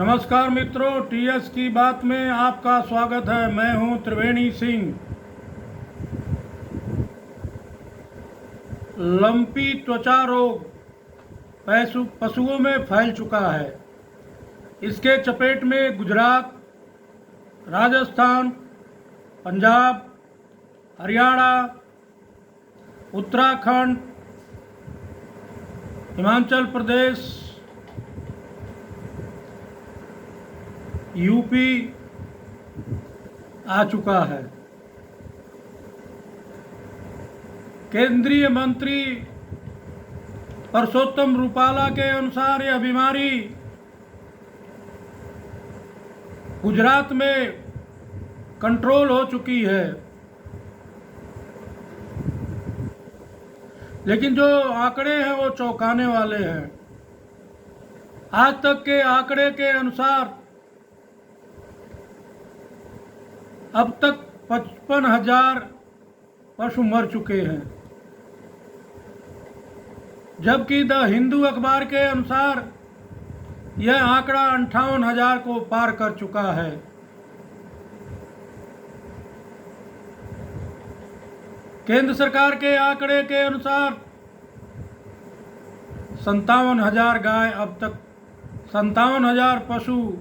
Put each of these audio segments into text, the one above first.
नमस्कार मित्रों, टीएस की बात में आपका स्वागत है। मैं हूं त्रिवेणी सिंह। लंपी त्वचा रोग पशुओं में फैल चुका है। इसके चपेट में गुजरात, राजस्थान, पंजाब, हरियाणा, उत्तराखंड, हिमाचल प्रदेश, यूपी आ चुका है। केंद्रीय मंत्री परसोत्तम रूपाला के अनुसार यह बीमारी गुजरात में कंट्रोल हो चुकी है, लेकिन जो आंकड़े हैं वो चौंकाने वाले हैं। आज तक के आंकड़े के अनुसार अब तक 55,000 पशु मर चुके हैं, जबकि द हिंदू अखबार के अनुसार यह आंकड़ा 58,000 को पार कर चुका है। केंद्र सरकार के आंकड़े के अनुसार 57,000 गाय अब तक पशु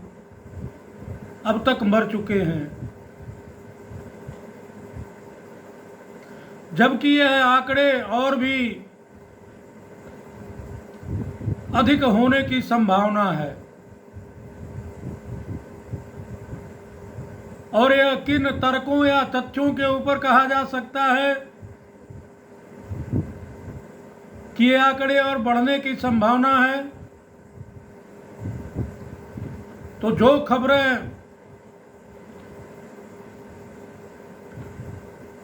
अब तक मर चुके हैं, जबकि यह आंकड़े और भी अधिक होने की संभावना है। और यह किन तर्कों या तथ्यों के ऊपर कहा जा सकता है कि ये आंकड़े और बढ़ने की संभावना है? तो जो खबरें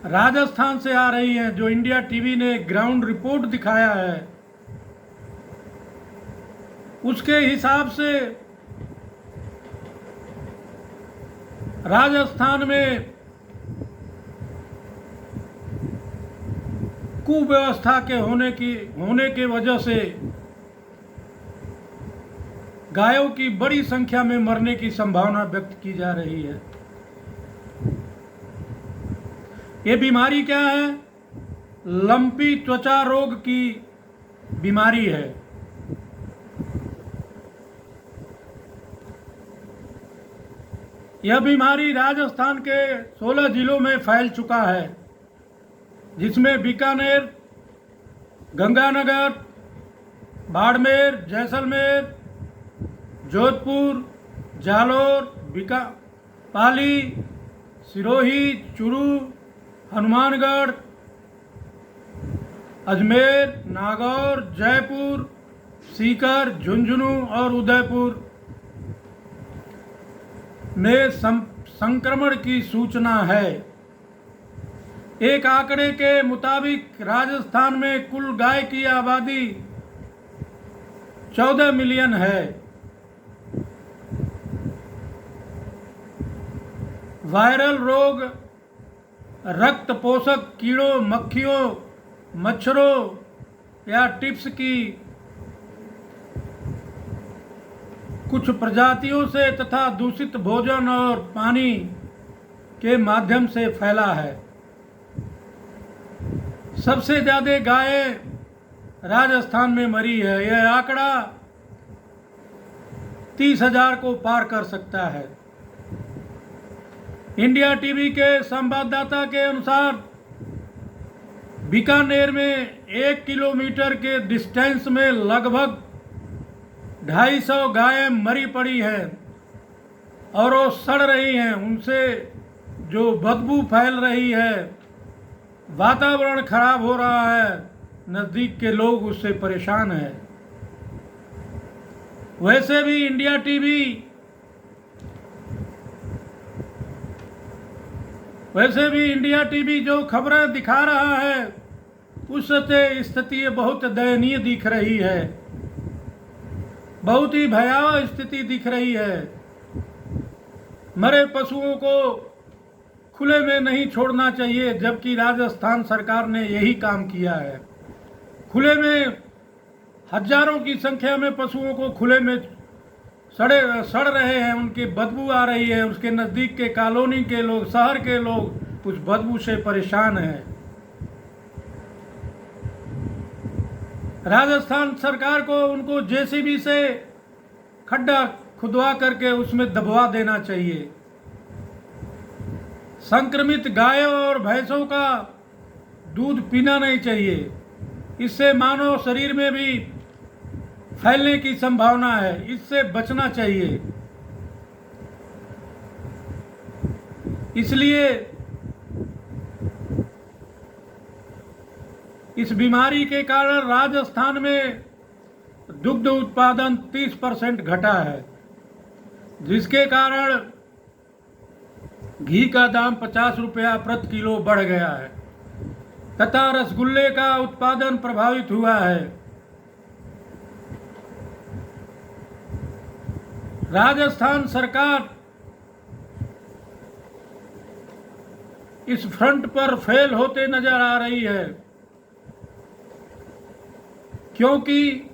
राजस्थान से आ रही हैं, जो इंडिया टीवी ने ग्राउंड रिपोर्ट दिखाया है, उसके हिसाब से राजस्थान में कुव्यवस्था के होने के वजह से गायों की बड़ी संख्या में मरने की संभावना व्यक्त की जा रही है। ये बीमारी क्या है? लंपी त्वचा रोग की बीमारी है। यह बीमारी राजस्थान के 16 जिलों में फैल चुका है, जिसमें बीकानेर, गंगानगर, बाड़मेर, जैसलमेर, जोधपुर, जालोर, पाली, सिरोही, चूरू, हनुमानगढ़, अजमेर, नागौर, जयपुर, सीकर, झुंझुनू और उदयपुर में संक्रमण की सूचना है। एक आंकड़े के मुताबिक राजस्थान में कुल गाय की आबादी 14 मिलियन है। वायरल रोग रक्त पोषक कीड़ों, मक्खियों, मच्छरों या टिप्स की कुछ प्रजातियों से तथा दूषित भोजन और पानी के माध्यम से फैला है। सबसे ज्यादा गायें राजस्थान में मरी है। यह आंकड़ा 30,000 को पार कर सकता है। इंडिया टीवी के संवाददाता के अनुसार बीकानेर में 1 किलोमीटर के डिस्टेंस में लगभग 250 गायें मरी पड़ी हैं और वो सड़ रही हैं। उनसे जो बदबू फैल रही है, वातावरण खराब हो रहा है, नज़दीक के लोग उससे परेशान हैं। वैसे भी इंडिया टीवी जो खबरें दिखा रहा है, उससे स्थिति बहुत दयनीय दिख रही है, बहुत ही भयावह स्थिति दिख रही है। मरे पशुओं को खुले में नहीं छोड़ना चाहिए, जबकि राजस्थान सरकार ने यही काम किया है। खुले में हजारों की संख्या में पशुओं को खुले में सड़ रहे हैं, उनकी बदबू आ रही है। उसके नज़दीक के कॉलोनी के लोग, शहर के लोग उस बदबू से परेशान हैं। राजस्थान सरकार को उनको जेसीबी से खड्डा खुदवा करके उसमें दबवा देना चाहिए। संक्रमित गायों और भैंसों का दूध पीना नहीं चाहिए, इससे मानव शरीर में भी फैलने की संभावना है, इससे बचना चाहिए। इसलिए इस बीमारी के कारण राजस्थान में दुग्ध उत्पादन 30% घटा है, जिसके कारण घी का दाम 50 रुपया प्रति किलो बढ़ गया है तथा रसगुल्ले का उत्पादन प्रभावित हुआ है। राजस्थान सरकार इस फ्रंट पर फेल होते नजर आ रही है, क्योंकि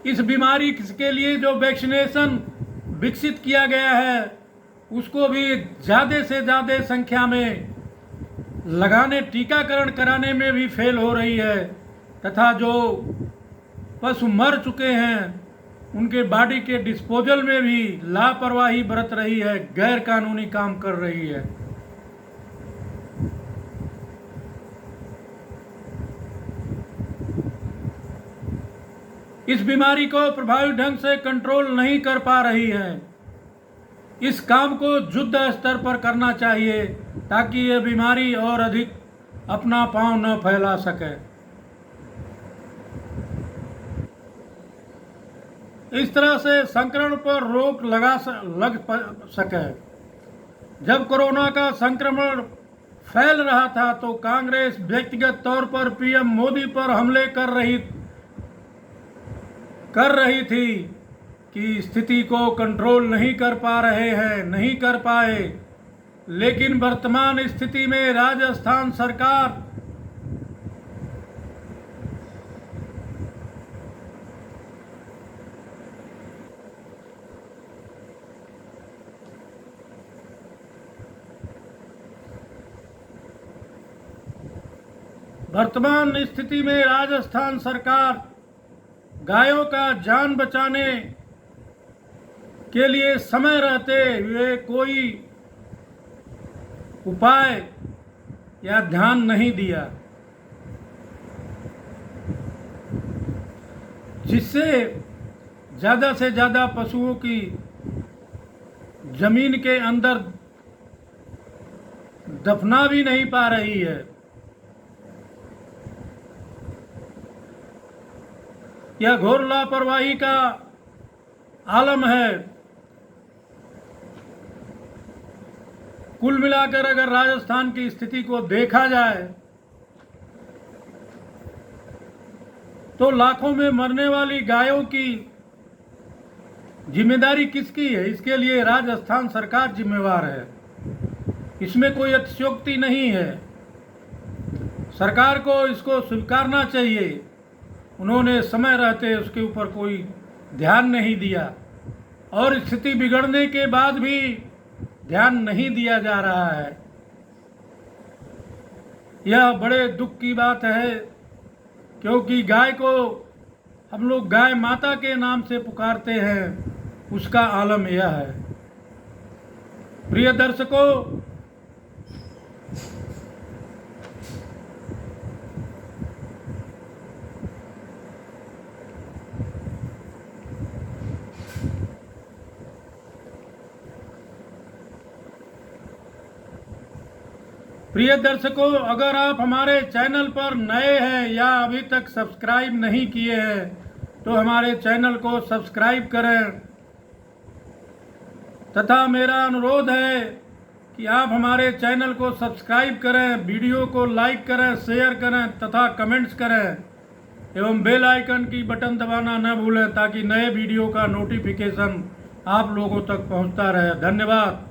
इस बीमारी के लिए जो वैक्सीनेशन विकसित किया गया है उसको भी ज़्यादा से ज़्यादा संख्या में लगाने, टीकाकरण कराने में भी फेल हो रही है तथा जो पशु मर चुके हैं उनके बॉडी के डिस्पोजल में भी लापरवाही बरत रही है, गैर कानूनी काम कर रही है। इस बीमारी को प्रभावी ढंग से कंट्रोल नहीं कर पा रही है। इस काम को युद्ध स्तर पर करना चाहिए ताकि ये बीमारी और अधिक अपना पांव न फैला सके। इस तरह से संक्रमण पर रोक लग सके। जब कोरोना का संक्रमण फैल रहा था तो कांग्रेस व्यक्तिगत तौर पर पीएम मोदी पर हमले कर रही थी कि स्थिति को कंट्रोल नहीं कर पा रहे हैं, नहीं कर पाए। लेकिन वर्तमान स्थिति में राजस्थान सरकार गायों का जान बचाने के लिए समय रहते हुए कोई उपाय या ध्यान नहीं दिया, जिससे ज़्यादा से ज़्यादा पशुओं की जमीन के अंदर दफना भी नहीं पा रही है। यह घोर लापरवाही का आलम है। कुल मिलाकर अगर राजस्थान की स्थिति को देखा जाए तो लाखों में मरने वाली गायों की जिम्मेदारी किसकी है? इसके लिए राजस्थान सरकार जिम्मेवार है, इसमें कोई अतिशयोक्ति नहीं है। सरकार को इसको स्वीकारना चाहिए। उन्होंने समय रहते उसके ऊपर कोई ध्यान नहीं दिया और स्थिति बिगड़ने के बाद भी ध्यान नहीं दिया जा रहा है। यह बड़े दुख की बात है, क्योंकि गाय को हम लोग गाय माता के नाम से पुकारते हैं, उसका आलम यह है। प्रिय दर्शकों, अगर आप हमारे चैनल पर नए हैं या अभी तक सब्सक्राइब नहीं किए हैं तो हमारे चैनल को सब्सक्राइब करें तथा मेरा अनुरोध है कि आप हमारे चैनल को सब्सक्राइब करें, वीडियो को लाइक करें, शेयर करें तथा कमेंट्स करें एवं बेल आइकन की बटन दबाना न भूलें ताकि नए वीडियो का नोटिफिकेशन आप लोगों तक पहुंचता रहे। धन्यवाद।